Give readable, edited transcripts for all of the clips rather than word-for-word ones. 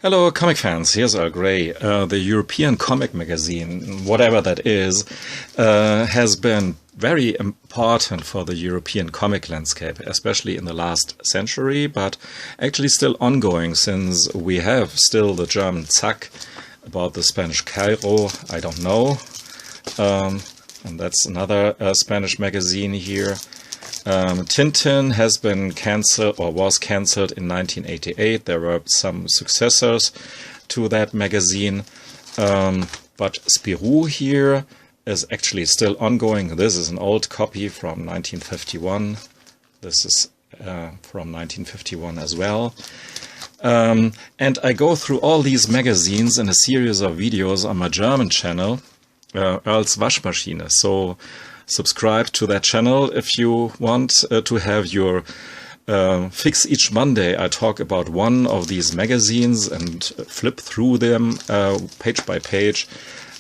Hello, comic fans. Here's Earl Grey. The European comic magazine, whatever that is, has been very important for the European comic landscape, especially in the last century, but actually still ongoing since we have still the German Zack, about the Spanish Cairo, I don't know. And that's another Spanish magazine here. Tintin has been cancelled or was cancelled in 1988. There were some successors to that magazine, but Spirou here is actually still ongoing. This is an old copy from 1951. This is from 1951 as well. And I go through all these magazines in a series of videos on my German channel, Örls Waschmaschine. So subscribe to that channel if you want to have your fix. Each Monday I talk about one of these magazines and flip through them page by page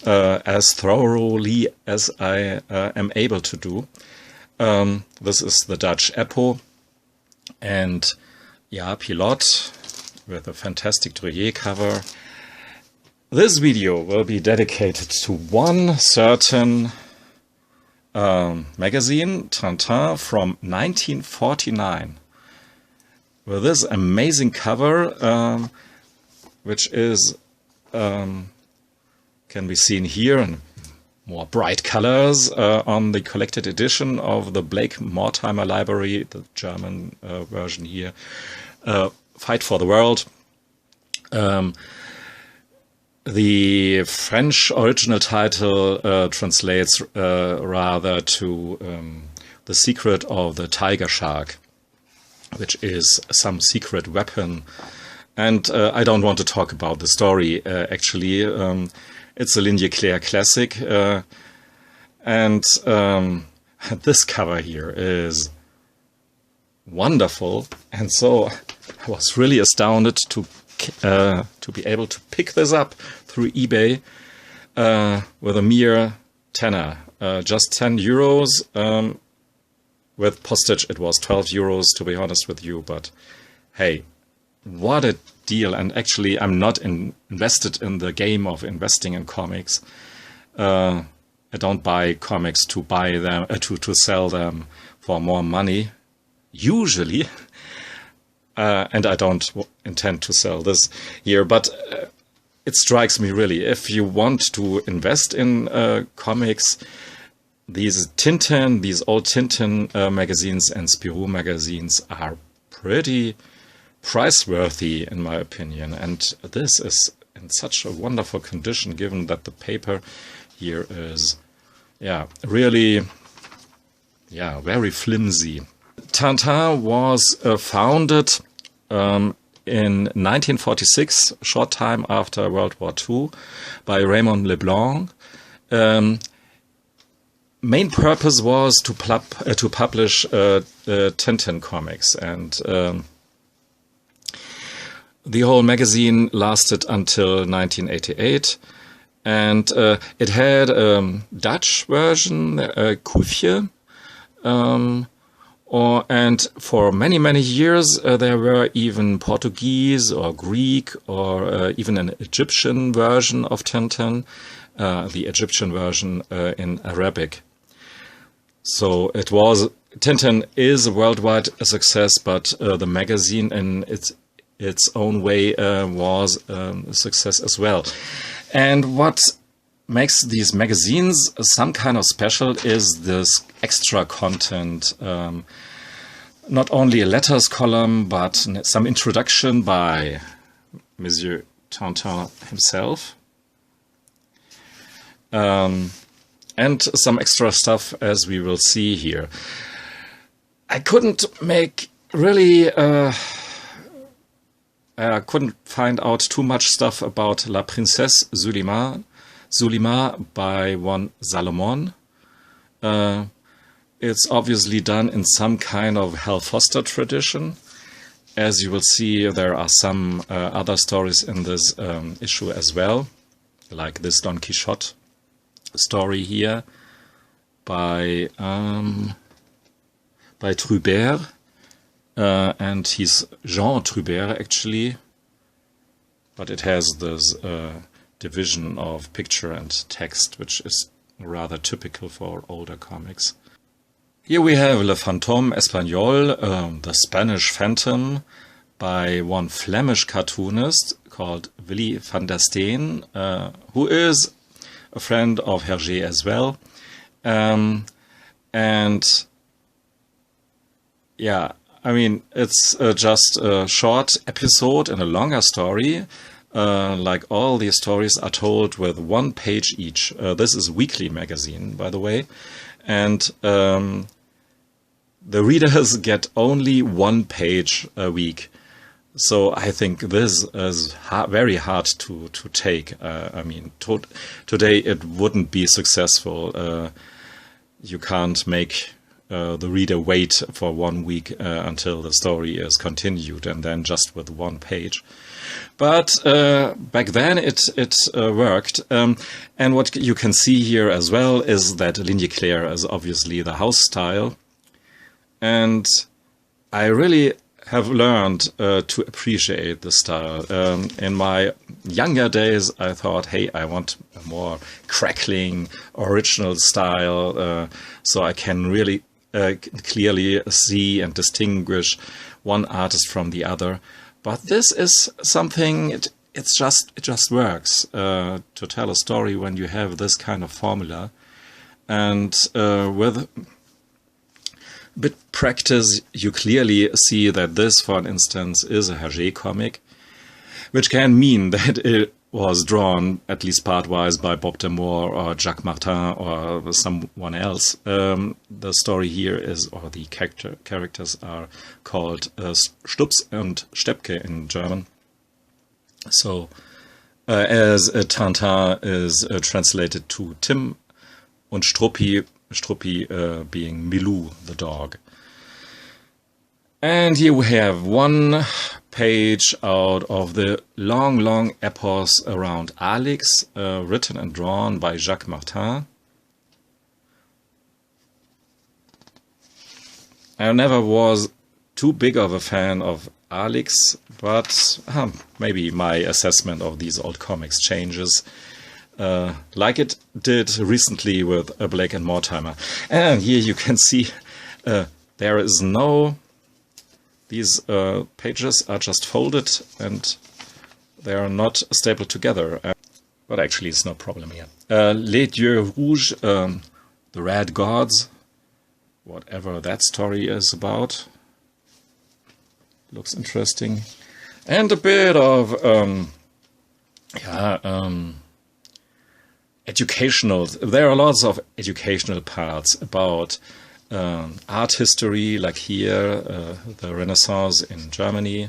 as thoroughly as I am able to do. This is the Dutch Eppo and Pilot with a fantastic Dreuer cover. This video will be dedicated to one certain magazine, Tintin, from 1949, with this amazing cover, which is can be seen here in more bright colors on the collected edition of the Blake Mortimer Library, the German version here, Fight for the World. The French original title translates rather to The Secret of the Tiger Shark, which is some secret weapon. And I don't want to talk about the story, actually. It's a Ligne Claire classic. And this cover here is wonderful. And so I was really astounded to be able to pick this up through eBay with a mere tenner, just 10 euros. With postage it was 12 euros, to be honest with you, but hey, what a deal. And actually I'm not invested in the game of investing in comics. I don't buy comics to buy them, to sell them for more money, usually. And I don't intend to sell this here, but it strikes me really, if you want to invest in comics, these old Tintin magazines and Spirou magazines are pretty price-worthy in my opinion. And this is in such a wonderful condition, given that the paper here is, really, very flimsy. Tintin was founded in 1946, short time after World War II, by Raymond Leblanc. Main purpose was to publish Tintin comics, and the whole magazine lasted until 1988. And it had a Dutch version, Kuifje, and for many, many years there were even Portuguese or Greek or even an Egyptian version of Tintin, the Egyptian version in Arabic. So Tintin is a worldwide success, but the magazine in its own way was a success as well. And what makes these magazines some kind of special is this extra content. Not only a letters column, but some introduction by Monsieur Tintin himself. And some extra stuff, as we will see here. I couldn't couldn't find out too much stuff about La Princesse Zulima by one Salomon. It's obviously done in some kind of Hal Foster tradition. As you will see, there are some other stories in this issue as well, like this Don Quixote story here by Trubert, and he's Jean Trubert actually. but it has this division of picture and text, which is rather typical for older comics. Here we have Le Fantôme Espagnol, the Spanish Phantom, by one Flemish cartoonist called Willy van der Steen, who is a friend of Hergé as well. And yeah, I mean, it's just a short episode in a longer story. Like all these stories are told with one page each. This is a weekly magazine, by the way. And the readers get only one page a week. So I think this is very hard to take. I mean, today it wouldn't be successful. You can't make the reader wait for 1 week until the story is continued, and then just with one page. But back then it worked. And what you can see here as well is that Ligne Claire is obviously the house style. And I really have learned to appreciate the style. In my younger days, I thought, hey, I want a more crackling, original style, so I can really clearly see and distinguish one artist from the other. But this is something, it just works to tell a story when you have this kind of formula. And with bit practice, you clearly see that this, for instance, is a Hergé comic, which can mean that it was drawn, at least part-wise, by Bob Demore or Jacques Martin or someone else. The story here is, or the characters are called Stups and Steppke in German. So, as Tintin is translated to Tim und Struppi being Milou, the dog. And here we have one page out of the long epos around Alix, written and drawn by Jacques Martin. I never was too big of a fan of Alix, but maybe my assessment of these old comics changes. Like it did recently with a Blake and Mortimer. And here you can see there is no... These pages are just folded and they are not stapled together. But actually it's no problem here. Les Dieux Rouges, the Red Gods, whatever that story is about. Looks interesting. And a bit of... educational. There are lots of educational parts about art history, like here, the Renaissance in Germany.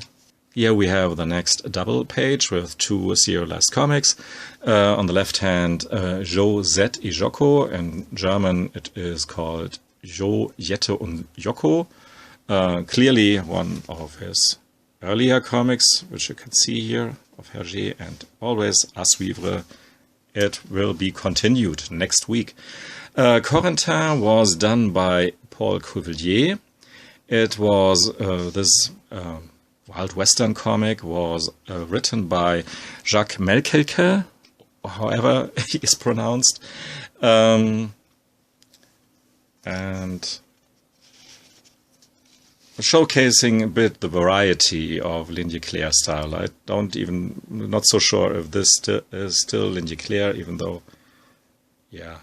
Here we have the next double page with two serialized comics. On the left hand, Jo, Zet y Joko. In German it is called Jo, Jette und Joko. Clearly one of his earlier comics, which you can see here, of Hergé, and always à suivre. It will be continued next week. Corentin was done by Paul Cuvelier. It was this Wild Western comic was written by Jacques Melkelke, however he is pronounced, and showcasing a bit the variety of Ligne Claire style. I not so sure if this is still Ligne Claire, even though, yeah,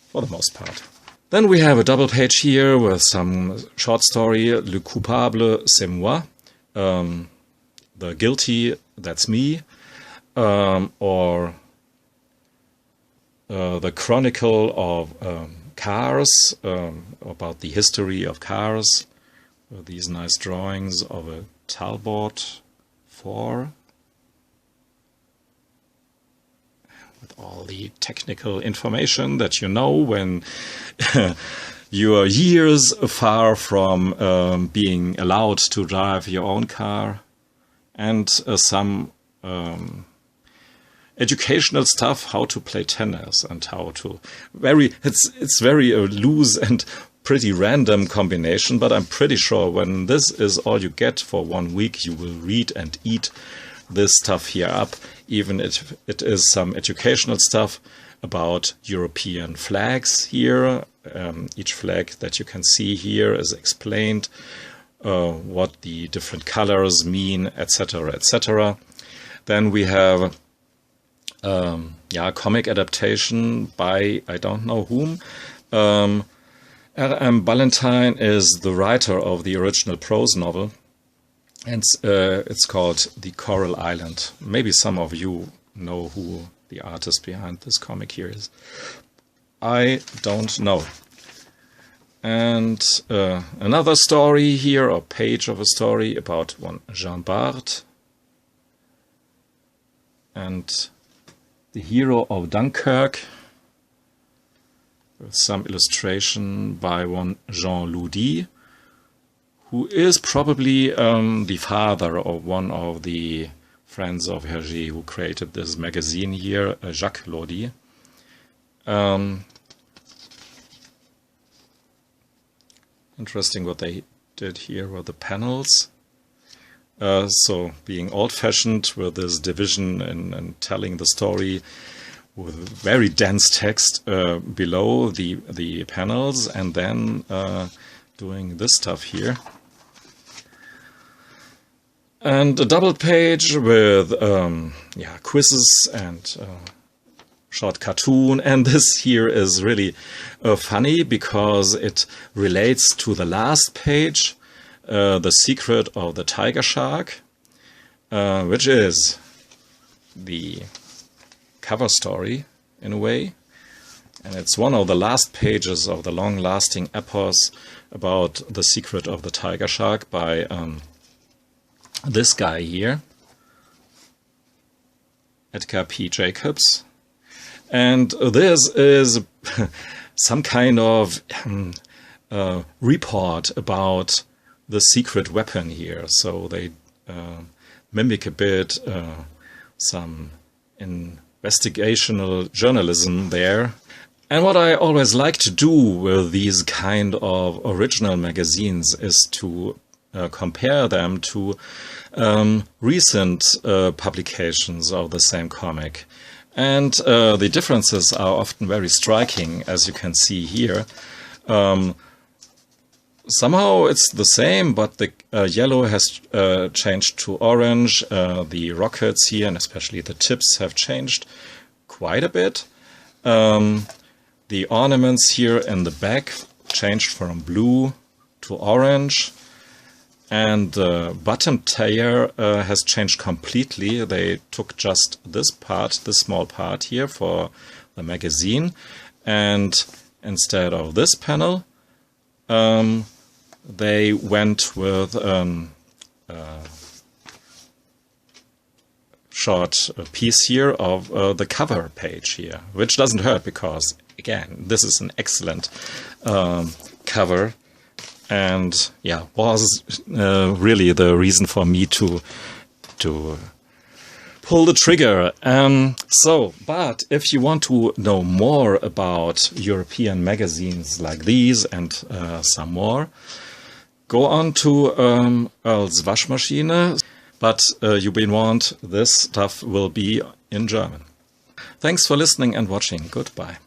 for the most part. Then we have a double page here with some short story, Le Coupable, c'est moi, the guilty, that's me, or the chronicle of cars, about the history of cars. These nice drawings of a Talbot 4 with all the technical information that you know when you are years far from being allowed to drive your own car, and some educational stuff, how to play tennis and how to it's very loose and pretty random combination, but I'm pretty sure when this is all you get for 1 week, you will read and eat this stuff here up, even if it is some educational stuff about European flags here. Each flag that you can see here is explained, what the different colors mean, etc., etc. Then we have comic adaptation by I don't know whom. R.M. Ballantyne is the writer of the original prose novel, and it's called The Coral Island. Maybe some of you know who the artist behind this comic here is. I don't know. And another story here, or page of a story about one Jean Bart, and the hero of Dunkirk, with some illustration by one Jean Loudy, who is probably the father of one of the friends of Hergé who created this magazine here, Jacques Loudy. Interesting what they did here with the panels. So being old-fashioned with this division and telling the story with very dense text below the panels, and then doing this stuff here. And a double page with quizzes and short cartoon. And this here is really funny because it relates to the last page, The Secret of the Tiger Shark, which is the cover story in a way. And it's one of the last pages of the long-lasting epos about the secret of the tiger shark by this guy here, Edgar P. Jacobs. And this is some kind of report about the secret weapon here. So they mimic a bit some investigational journalism there. And what I always like to do with these kind of original magazines is to compare them to recent publications of the same comic. And the differences are often very striking, as you can see here. Somehow it's the same, but the yellow has changed to orange. The rockets here, and especially the tips, have changed quite a bit. The ornaments here in the back changed from blue to orange. And the bottom tier has changed completely. They took just this part, this small part here for the magazine. And instead of this panel, they went with a short piece here of the cover page here, which doesn't hurt because, again, this is an excellent cover. And yeah, was really the reason for me to pull the trigger. But if you want to know more about European magazines like these and some more, go on to Örls Waschmaschine. But you've been warned, this stuff will be in German. Thanks for listening and watching. Goodbye.